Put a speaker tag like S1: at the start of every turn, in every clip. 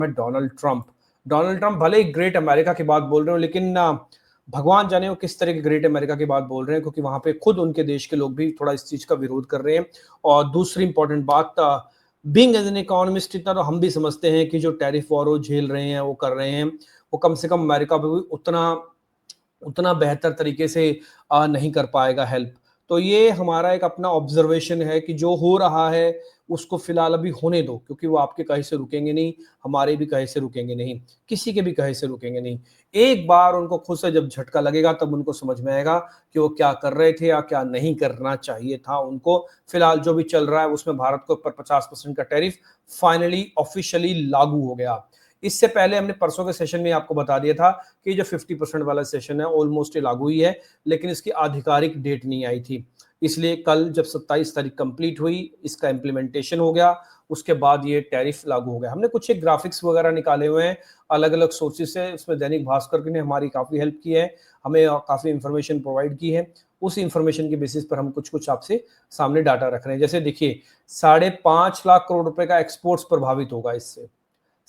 S1: है Donald Trump भले ही great America की बात बोल रहे हो, लेकिन भगवान जाने वो किस तरह के ग्रेट अमेरिका की बात बोल रहे हैं, क्योंकि वहां पे खुद उनके देश के लोग भी थोड़ा इस चीज का विरोध कर रहे हैं। और दूसरी इंपॉर्टेंट बात, बीइंग एज एन इकोनॉमिस्ट, इतना तो हम भी समझते हैं कि जो टैरिफ वॉर वो झेल रहे हैं, वो कर रहे हैं, वो कम से कम अमेरिका पे भी उतना उतना बेहतर तरीके से नहीं कर पाएगा हेल्प। तो ये हमारा एक अपना ऑब्जर्वेशन है कि जो हो रहा है उसको फिलहाल अभी होने दो, क्योंकि वो आपके कहे से रुकेंगे नहीं, हमारे भी कहे से रुकेंगे नहीं, किसी के भी कहे से रुकेंगे नहीं। एक बार उनको खुद से जब झटका लगेगा तब उनको समझ में आएगा कि वो क्या कर रहे थे या क्या नहीं करना चाहिए था उनको। फिलहाल जो भी चल रहा है उसमें भारत के ऊपर 50% का टैरिफ फाइनली ऑफिशियली लागू हो गया। इससे पहले हमने परसों के सेशन में आपको बता दिया था कि जो 50% वाला सेशन है ऑलमोस्ट लागू ही है, लेकिन इसकी आधिकारिक डेट नहीं आई थी। इसलिए कल जब 27 तारीख कंप्लीट हुई, इसका इम्प्लीमेंटेशन हो गया, उसके बाद ये टैरिफ लागू हो गया। हमने कुछ एक ग्राफिक्स वगैरह निकाले हुए हैं अलग अलग सोर्सेज से, उसमें दैनिक भास्कर ने हमारी काफ़ी हेल्प की है, हमें काफ़ी इंफॉर्मेशन प्रोवाइड की है। उस इंफॉर्मेशन के बेसिस पर हम कुछ कुछ आपसे सामने डाटा रख रहे हैं। जैसे देखिए, 5.5 लाख करोड़ रुपए का एक्सपोर्ट्स प्रभावित होगा इससे,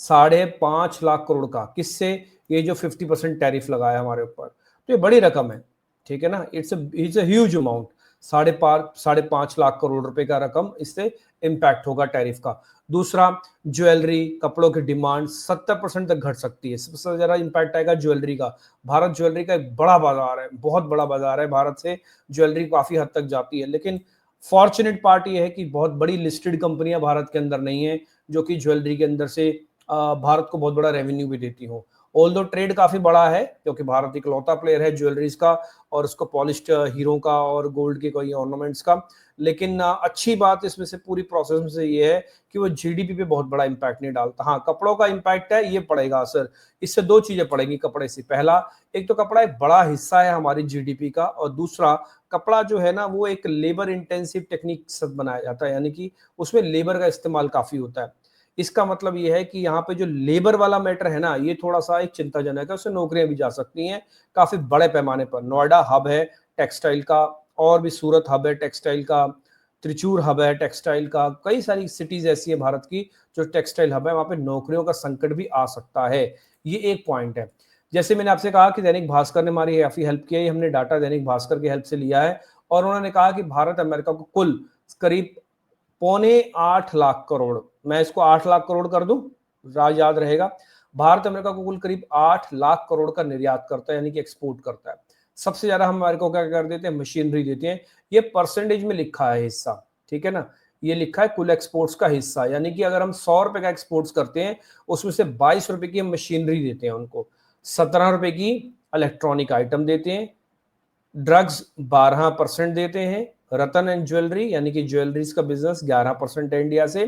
S1: 5.5 लाख करोड़ का। किससे? ये जो 50% टैरिफ लगाया हमारे ऊपर, तो ये बड़ी रकम है, ठीक है ना। It's a huge amount. 5.5 lakh crore रुपए का रकम इससे इंपैक्ट होगा टैरिफ का। दूसरा, ज्वेलरी कपड़ों की डिमांड 70% तक घट सकती है। सबसे ज्यादा इंपैक्ट आएगा ज्वेलरी का। भारत ज्वेलरी का एक बड़ा बाजार है, बहुत बड़ा बाजार है, भारत से ज्वेलरी काफी हद तक जाती है। लेकिन फॉर्चुनेट पार्ट ये है कि बहुत बड़ी लिस्टेड कंपनियां भारत के अंदर नहीं है जो कि ज्वेलरी के अंदर से भारत को बहुत बड़ा रेवेन्यू भी देती हो। ऑल दो ट्रेड काफी बड़ा है, क्योंकि भारत इकलौता प्लेयर है ज्वेलरीज का और उसको पॉलिश्ड हीरो का और गोल्ड के कोई ऑर्नामेंट्स का। लेकिन अच्छी बात इसमें से पूरी प्रोसेस में से ये है कि वो जीडीपी पे बहुत बड़ा इंपैक्ट नहीं डालता। हाँ, कपड़ों का इंपैक्ट है, ये पड़ेगा असर। इससे दो चीजें पड़ेंगी कपड़े से। पहला, एक तो कपड़ा एक बड़ा हिस्सा है हमारी जीडीपी का, और दूसरा, कपड़ा जो है ना वो एक लेबर इंटेंसिव टेक्निक से बनाया जाता है, यानी कि उसमें लेबर का इस्तेमाल काफी होता है। इसका मतलब ये है कि यहाँ पे जो लेबर वाला मैटर है ना, ये थोड़ा सा एक चिंताजनक है, उससे नौकरियां भी जा सकती हैं काफी बड़े पैमाने पर। नोएडा हब है टेक्सटाइल का, और भी सूरत हब है टेक्सटाइल का, त्रिचूर हब है टेक्सटाइल का, कई सारी सिटीज ऐसी है भारत की जो टेक्सटाइल हब है, वहां पे नौकरियों का संकट भी आ सकता है। ये एक पॉइंट है। जैसे मैंने आपसे कहा कि दैनिक भास्कर ने हमारी काफी हेल्प की है, हमने डाटा दैनिक भास्कर की हेल्प से लिया है, और उन्होंने कहा कि भारत अमेरिका को कुल करीब 7.25 लाख करोड़, मैं इसको 8 लाख करोड़ कर दूं, राज याद रहेगा। भारत अमेरिका को कुल करीब 8 लाख करोड़ का निर्यात करता है, यानी कि एक्सपोर्ट करता है। सबसे ज्यादा हम अमेरिका को क्या कर देते हैं? मशीनरी देते हैं। ये परसेंटेज में लिखा है हिस्सा, ठीक है ना, ये लिखा है कुल एक्सपोर्ट्स का हिस्सा, यानी कि अगर हम 100 रुपए का एक्सपोर्ट्स करते हैं, उसमें से 22 रुपए की हम मशीनरी देते हैं उनको, 17 रुपए की इलेक्ट्रॉनिक आइटम देते हैं, ड्रग्स 12% देते हैं, रतन एंड ज्वेलरी यानी कि ज्वेलरीज का बिजनेस 11% है इंडिया से,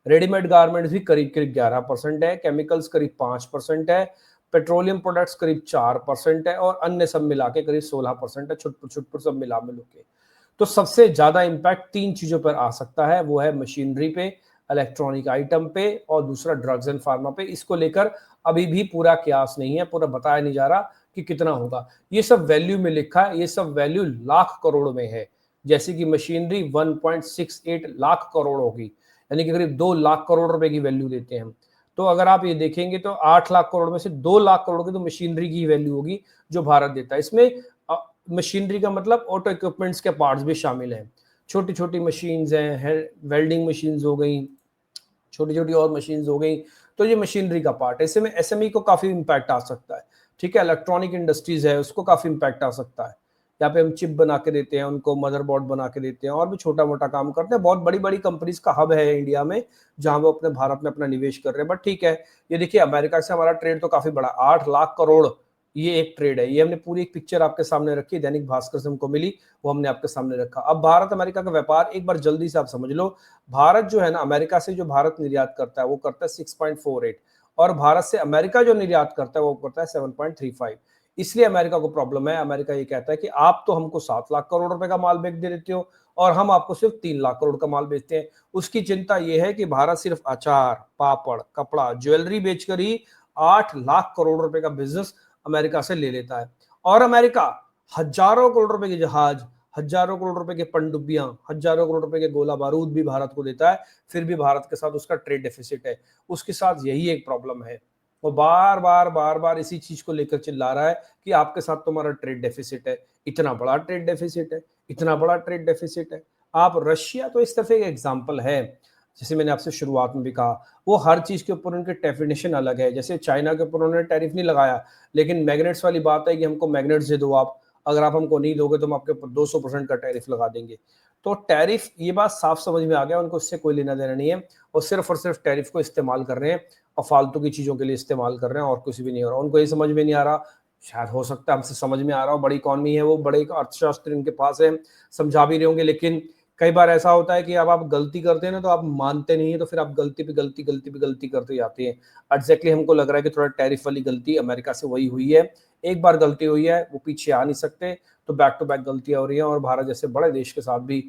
S1: रेडीमेड गारमेंट्स भी करीब करीब 11% है, केमिकल्स करीब 5% है, पेट्रोलियम प्रोडक्ट्स करीब 4% है, और अन्य सब मिला के करीब 16% है, छुटपुट छुटपुट सब मिला मिलू के। तो सबसे ज्यादा इंपैक्ट तीन चीजों पर आ सकता है, वो है मशीनरी पे, इलेक्ट्रॉनिक आइटम पे, और दूसरा ड्रग्स एंड फार्मा पे। इसको लेकर अभी भी पूरा क्यास नहीं है, पूरा बताया नहीं जा रहा कि कितना होगा। ये सब वैल्यू में लिखा है, ये सब वैल्यू लाख करोड़ में है। जैसे कि मशीनरी 1.68 लाख करोड़ होगी, यानी कि करीब 2 लाख करोड़ रुपए की वैल्यू देते हैं हम। तो अगर आप ये देखेंगे तो 8 लाख करोड़ में से 2 लाख करोड़ की तो मशीनरी की वैल्यू होगी जो भारत देता है। इसमें मशीनरी का मतलब ऑटो इक्विपमेंट्स के पार्ट्स भी शामिल हैं, छोटी छोटी मशीन्स हैं, वेल्डिंग मशीन्स हो गई, छोटी छोटी और मशीन्स हो गई, तो ये मशीनरी का पार्ट है। इससे में एसएमई को काफी इंपैक्ट आ सकता है, ठीक है। इलेक्ट्रॉनिक इंडस्ट्रीज है, उसको काफी इंपैक्ट आ सकता है। यहाँ पे हम चिप बना के देते हैं उनको, मदरबोर्ड बना के देते हैं, और भी छोटा मोटा काम करते हैं। बहुत बड़ी बड़ी कंपनीज का हब है इंडिया में, जहां वो अपने भारत में अपना निवेश कर रहे हैं। बट ठीक है, ये देखिए अमेरिका से हमारा ट्रेड तो काफी बड़ा, 8 लाख करोड़, ये एक ट्रेड है। ये हमने पूरी एक पिक्चर आपके सामने रखी, दैनिक भास्कर से हमको मिली, वो हमने आपके सामने रखा। अब भारत अमेरिका का व्यापार एक बार जल्दी से आप समझ लो। भारत जो है ना, अमेरिका से जो भारत निर्यात करता है वो करता है 6.48, और भारत से अमेरिका जो निर्यात करता है वो करता है 7.35। इसलिए अमेरिका को प्रॉब्लम है। अमेरिका ये कहता है कि आप तो हमको 7 लाख करोड़ रुपए का माल बेच दे देते हो, और हम आपको सिर्फ 3 लाख करोड़ का माल बेचते हैं। उसकी चिंता यह है कि भारत सिर्फ अचार, पापड़, कपड़ा, ज्वेलरी बेचकर ही 8 लाख करोड़ रुपए का बिजनेस अमेरिका से ले लेता है। और अमेरिका हजारों करोड़ रुपए के जहाज, हजारों करोड़ रुपए के पनडुब्बियां, हजारों करोड़ रुपए के गोला बारूद भी भारत को देता है, फिर भी भारत के साथ उसका ट्रेड डेफिसिट है। उसके साथ यही एक प्रॉब्लम है, वो बार बार बार बार इसी चीज को लेकर चिल्ला रहा है कि आपके साथ तुम्हारा ट्रेड डेफिसिट है, इतना बड़ा ट्रेड डेफिसिट है, इतना बड़ा ट्रेड डेफिसिट है। आप रशिया तो इस तरफ एक एग्जाम्पल है, जैसे मैंने आपसे शुरुआत में भी कहा, वो हर चीज के ऊपर उनके डेफिनेशन अलग है। जैसे चाइना के ऊपर उन्होंने टैरिफ नहीं लगाया, लेकिन मैग्नेट्स वाली बात है कि हमको मैग्नेट्स दे दो आप, अगर आप हमको नहीं दोगे तो हम आपके ऊपर 200% का टैरिफ लगा देंगे। तो टैरिफ, ये बात साफ समझ में आ गया, उनको इससे कोई लेना देना नहीं है, और सिर्फ टैरिफ को इस्तेमाल कर रहे हैं और फालतू की चीजों के लिए इस्तेमाल कर रहे हैं, और कुछ भी नहीं हो रहा। उनको ये समझ में नहीं आ रहा, शायद हो सकता है हमसे समझ में आ रहा हो, बड़ी इकॉनमी है वो, बड़े अर्थशास्त्र इनके पास है, समझा भी रहे होंगे, लेकिन कई बार ऐसा होता है कि अब आप गलती करते हैं ना तो आप मानते नहीं है, तो फिर आप गलती करते जाते हैं। एग्जैक्टली हमको लग रहा है कि थोड़ा टैरिफ वाली गलती अमेरिका से वही हुई है, एक बार गलती हुई है, वो पीछे आ नहीं सकते, तो बैक टू बैक गलतियां हो रही हैं। और भारत जैसे बड़े देश के साथ भी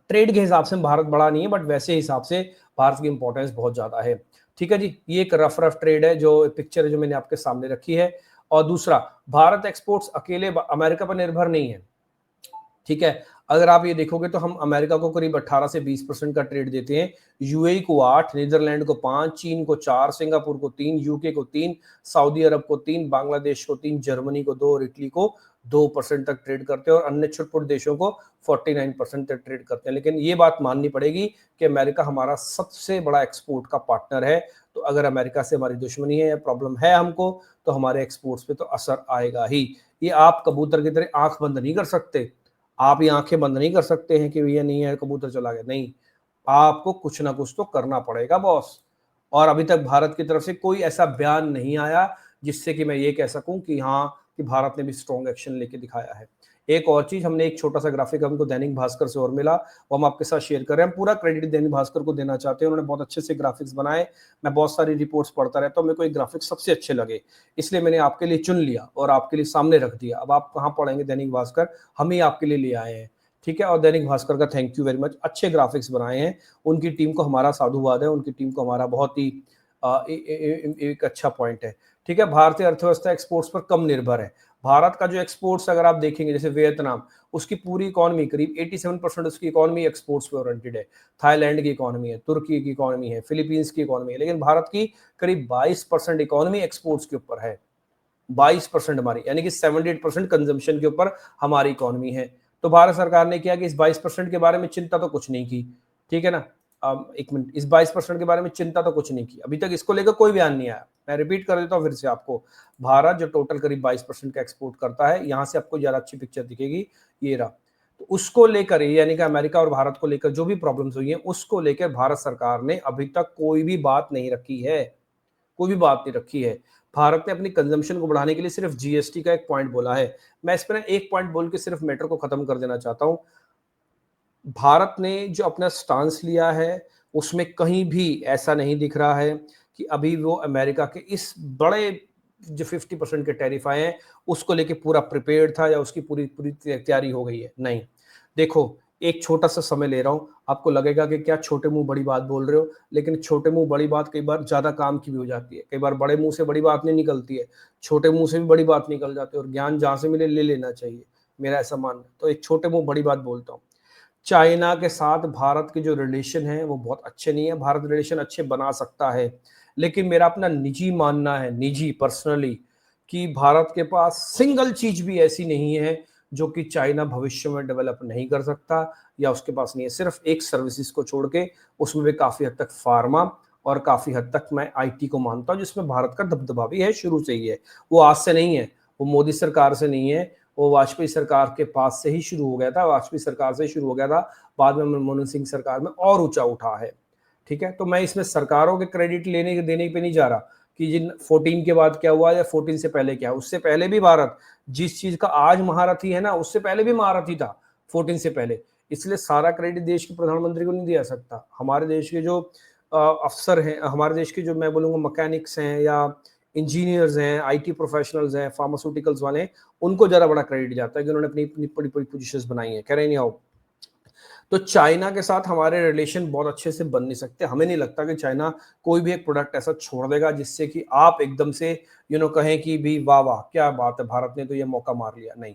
S1: ट्रेड के हिसाब से भारत बड़ा नहीं है, बट वैसे हिसाब से भारत की इंपॉर्टेंस बहुत ज्यादा है। ठीक है जी, ये एक रफ ट्रेड है, जो पिक्चर है जो मैंने आपके सामने रखी है। और दूसरा, भारत एक्सपोर्ट्स अकेले अमेरिका पर निर्भर नहीं है। ठीक है, अगर आप ये देखोगे तो हम अमेरिका को करीब 18 से 20% का ट्रेड देते हैं, यूएई को 8, नीदरलैंड को 5, चीन को 4, सिंगापुर को 3, यूके को 3, सऊदी अरब को 3, बांग्लादेश को 3, जर्मनी को 2 और इटली को 2% तक ट्रेड करते हैं, और अन्य छोटे देशों को 49% तक ट्रेड करते हैं। लेकिन ये बात माननी पड़ेगी कि अमेरिका हमारा सबसे बड़ा एक्सपोर्ट का पार्टनर है, तो अगर अमेरिका से हमारी दुश्मनी है या प्रॉब्लम है हमको, तो हमारे एक्सपोर्ट्स पे तो असर आएगा ही। ये आप कबूतर की तरह आंख बंद नहीं कर सकते, आप ये आंखें बंद नहीं कर सकते हैं कि भैया नहीं है, कबूतर चला गया, नहीं, आपको कुछ ना कुछ तो करना पड़ेगा बॉस। और अभी तक भारत की तरफ से कोई ऐसा बयान नहीं आया जिससे कि मैं ये कह सकूं कि हाँ, कि भारत ने भी स्ट्रॉन्ग एक्शन लेके दिखाया है। एक और चीज, हमने एक छोटा सा ग्राफिक हमको दैनिक भास्कर से और मिला, वो हम आपके साथ शेयर कर रहे हैं। हम पूरा क्रेडिट दैनिक भास्कर को देना चाहते हैं, उन्होंने बहुत अच्छे से ग्राफिक्स बनाए। मैं बहुत सारी रिपोर्ट्स पढ़ता रहता हूँ, मेरे को एक ग्राफिक सबसे अच्छे लगे, इसलिए मैंने आपके लिए चुन लिया और आपके लिए सामने रख दिया। अब आप कहाँ पढ़ेंगे दैनिक भास्कर, हम ही आपके लिए ले आए हैं। ठीक है, और दैनिक भास्कर का थैंक यू वेरी मच, अच्छे ग्राफिक्स बनाए हैं, उनकी टीम को हमारा साधुवाद है, उनकी टीम को हमारा बहुत ही एक अच्छा पॉइंट है। ठीक है, भारतीय अर्थव्यवस्था एक्सपोर्ट्स पर कम निर्भर है। भारत का जो एक्सपोर्ट्स अगर आप देखेंगे, जैसे वियतनाम, उसकी पूरी इकोनॉमी करीब 87% उसकी इकोनॉमी एक्सपोर्ट्स पे ओरिएंटेड है। थाईलैंड की इकोनॉमी है, तुर्की की इकोनॉमी है, फिलीपींस की इकोनॉमी है, लेकिन भारत की करीब 22% इकोनॉमी एक्सपोर्ट्स के ऊपर है। 22% हमारी, यानी कि 78% कंजम्पशन के ऊपर हमारी इकोनॉमी है। तो भारत सरकार ने किया कि इस 22% के बारे में चिंता तो कुछ नहीं की। ठीक है ना, एक मिनट, इस 22% के बारे में चिंता तो कुछ नहीं की, अभी तक इसको लेकर कोई बयान नहीं आया। मैं रिपीट कर देता हूँ फिर से आपको, भारत जो टोटल करीब 22% का एक्सपोर्ट करता है, यहाँ से आपको ज्यादा अच्छी पिक्चर दिखेगी, ये रहा। तो उसको लेकर, यानी कि अमेरिका और भारत को लेकर जो भी प्रॉब्लम्स हुई हैं, उसको लेकर भारत सरकार ने अभी तक कोई भी बात नहीं रखी है, कोई भी बात नहीं रखी है। भारत ने अपनी कंजम्पशन को बढ़ाने के लिए सिर्फ जीएसटी का एक पॉइंट बोला है। मैं इस पर एक पॉइंट बोल के सिर्फ मैटर को खत्म कर देना चाहता हूं। भारत ने जो अपना स्टांस लिया है, उसमें कहीं भी ऐसा नहीं दिख रहा है कि अभी वो अमेरिका के इस बड़े जो 50% के टैरिफ आए हैं, उसको लेके पूरा प्रिपेयर्ड था या उसकी पूरी पूरी तैयारी हो गई है, नहीं। देखो, एक छोटा सा समय ले रहा हूं, आपको लगेगा कि क्या छोटे मुंह बड़ी बात बोल रहे हो, लेकिन छोटे मुंह बड़ी बात कई बार ज्यादा काम की भी हो जाती है। कई बार बड़े मुंह से बड़ी बात नहीं निकलती है, छोटे मुंह से भी बड़ी बात निकल जाती है, और ज्ञान जहां से मिले ले लेना चाहिए, मेरा ऐसा मानना है। तो एक छोटे मुंह बड़ी बात बोलता हूँ। चाइना के साथ भारत के जो रिलेशन है वो बहुत अच्छे नहीं है, भारत रिलेशन अच्छे बना सकता है, लेकिन मेरा अपना निजी मानना है, निजी पर्सनली, कि भारत के पास सिंगल चीज भी ऐसी नहीं है जो कि चाइना भविष्य में डेवलप नहीं कर सकता, या उसके पास नहीं है। सिर्फ एक सर्विसेज को छोड़ के, उसमें भी काफी हद तक फार्मा, और काफी हद तक मैं आईटी को मानता हूं, जिसमें भारत का दबदबा भी है, शुरू से ही है। वो आज से नहीं है, वो मोदी सरकार से नहीं है, वो वाजपेयी सरकार के पास से ही शुरू हो गया था, वाजपेयी सरकार से ही शुरू हो गया था, बाद में मनमोहन सिंह सरकार में और ऊंचा उठा है। ठीक है, तो मैं इसमें सरकारों के क्रेडिट लेने देने पे नहीं जा रहा कि जिन 14 के बाद क्या हुआ या 14 से पहले क्या, उससे पहले भी भारत जिस चीज का आज महारथी है ना, उससे पहले भी महारथी था 14 से पहले। इसलिए सारा क्रेडिट देश के प्रधानमंत्री को नहीं दिया सकता। हमारे देश के जो अफसर हैं, हमारे देश के जो मैं बोलूंगा मैकेनिक्स हैं या इंजीनियर्स हैं, आईटी प्रोफेशनल्स हैं, फार्मास्यूटिकल्स वाले हैं, उनको जरा बड़ा क्रेडिट जाता है कि उन्होंने अपनी अपनी बड़ी बड़ी पोजीशंस बनाई हैं। कह रहे नहीं आओ, तो चाइना के साथ हमारे रिलेशन बहुत अच्छे से बन नहीं सकते। हमें नहीं लगता कि चाइना कोई भी एक प्रोडक्ट ऐसा छोड़ देगा जिससे कि आप एकदम से कहें कि भी वाह वाह क्या बात है, भारत ने तो ये मौका मार लिया, नहीं।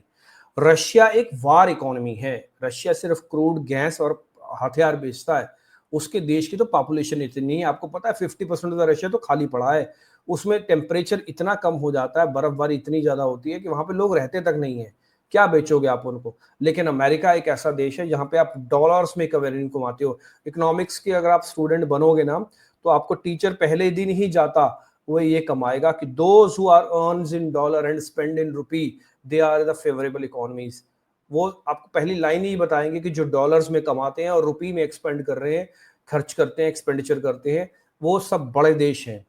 S1: रशिया एक वार इकोनॉमी है। रशिया सिर्फ क्रूड गैस और हथियार बेचता है। उसके देश की तो पॉपुलेशन इतनी है, आपको पता है 50% ऑफ रशिया तो खाली पड़ा है। उसमें टेम्परेचर इतना कम हो जाता है, बर्फबारी इतनी ज्यादा होती है कि वहां पे लोग रहते तक नहीं है। क्या बेचोगे आप उनको? लेकिन अमेरिका एक ऐसा देश है जहां पे आप डॉलर्स में रेवेन्यू कमाते हो। इकोनॉमिक्स के अगर आप स्टूडेंट बनोगे ना, तो आपको टीचर पहले दिन ही जाता वो ये कमाएगा कि those who are earns in dollar and spend in rupee, they are the favourable economies. वो आपको पहली लाइन ही बताएंगे कि जो डॉलर्स में कमाते हैं और रुपी में एक्सपेंड कर रहे हैं, खर्च करते हैं, एक्सपेंडिचर करते हैं, वो सब बड़े देश हैं।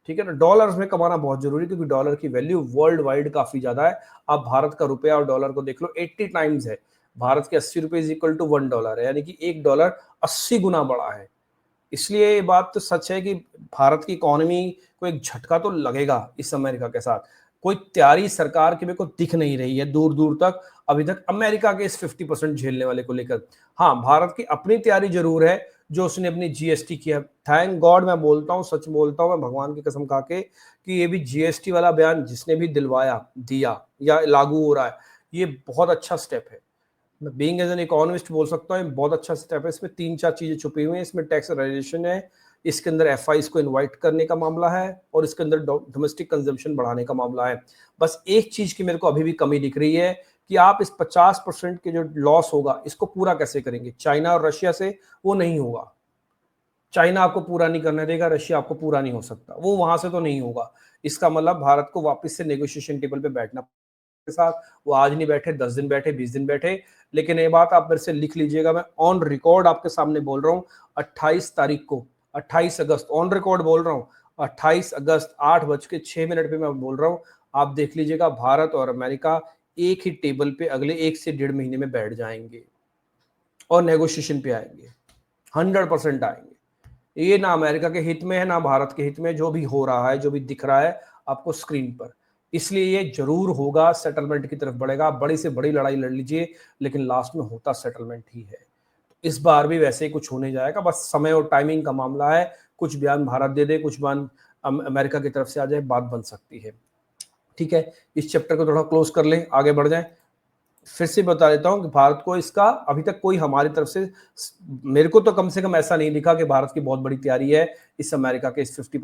S1: ठीक है ना? डॉलर्स में कमाना बहुत जरूरी है, क्योंकि डॉलर की वैल्यू वर्ल्ड वाइड काफी ज्यादा है। आप भारत का रुपया और डॉलर को देख लो, 80 टाइम्स है। भारत के 80 रुपए इज इक्वल टू $1 है, यानी कि $1 80 गुना बड़ा है। इसलिए ये बात तो सच है कि भारत की इकोनॉमी को एक झटका तो लगेगा इस अमेरिका के साथ। कोई तैयारी सरकार की मेरे को दिख नहीं रही है दूर दूर तक, अभी तक अमेरिका के इस 50% झेलने वाले को लेकर। हाँ, भारत की अपनी तैयारी जरूर है, जो उसने अपनी जीएसटी किया। थैंक गॉड, मैं बोलता हूँ, सच बोलता हूँ, मैं भगवान की कसम खा के, कि ये भी जीएसटी वाला बयान जिसने भी दिलवाया, दिया या लागू हो रहा है, ये बहुत अच्छा स्टेप है। मैं बीइंग एज एन इकोनॉमिस्ट बोल सकता हूँ बहुत अच्छा स्टेप है। इसमें 3-4 चीजें छुपी हुई हैं। इसमें टैक्स रिलेशन है, इसके अंदर एफआईज को इनवाइट करने का मामला है, और इसके अंदर डोमेस्टिक कंजम्पशन बढ़ाने का मामला है। बस एक चीज की मेरे को अभी भी कमी दिख रही है कि आप इस 50% के जो लॉस होगा इसको पूरा कैसे करेंगे। चाइना और रशिया से वो नहीं होगा। चाइना आपको पूरा नहीं करने देगा, रशिया आपको पूरा नहीं हो सकता, वो वहां से तो नहीं होगा। इसका मतलब भारत को वापस से नेगोशिएशन टेबल पे बैठना के साथ। वो आज नहीं बैठे, 10 दिन बैठे, 20 दिन बैठे, लेकिन ये बात आप मेरे से लिख लीजिएगा, मैं ऑन रिकॉर्ड आपके सामने बोल रहा हूँ। 28 तारीख को, 28 अगस्त, ऑन रिकॉर्ड बोल रहा हूँ, 28 अगस्त 8:06 पे मैं बोल रहा हूँ। आप देख लीजिएगा, भारत और अमेरिका एक ही टेबल पे अगले 1 से 1.5 महीने में बैठ जाएंगे और नेगोशिएशन पे आएंगे। 100% आएंगे। ये ना अमेरिका के हित में है, ना भारत के हित में, जो भी हो रहा है, जो भी दिख रहा है आपको स्क्रीन पर। इसलिए ये जरूर होगा, सेटलमेंट की तरफ बढ़ेगा। बड़ी से बड़ी लड़ाई लड़ लीजिए, लेकिन लास्ट में होता सेटलमेंट ही है। इस बार भी वैसे ही कुछ होने जाएगा, बस समय और टाइमिंग का मामला है। कुछ बयान भारत दे दे, कुछ बयान अमेरिका की तरफ से आ जाए, बात बन सकती है। ठीक है, इस चैप्टर को थोड़ा क्लोज कर ले, आगे बढ़ जाए। फिर से बता देता हूं कि भारत को इसका अभी तक कोई हमारी तरफ से, मेरे को तो कम से कम ऐसा नहीं दिखा कि भारत की बहुत बड़ी तैयारी है इस अमेरिका के इस 50%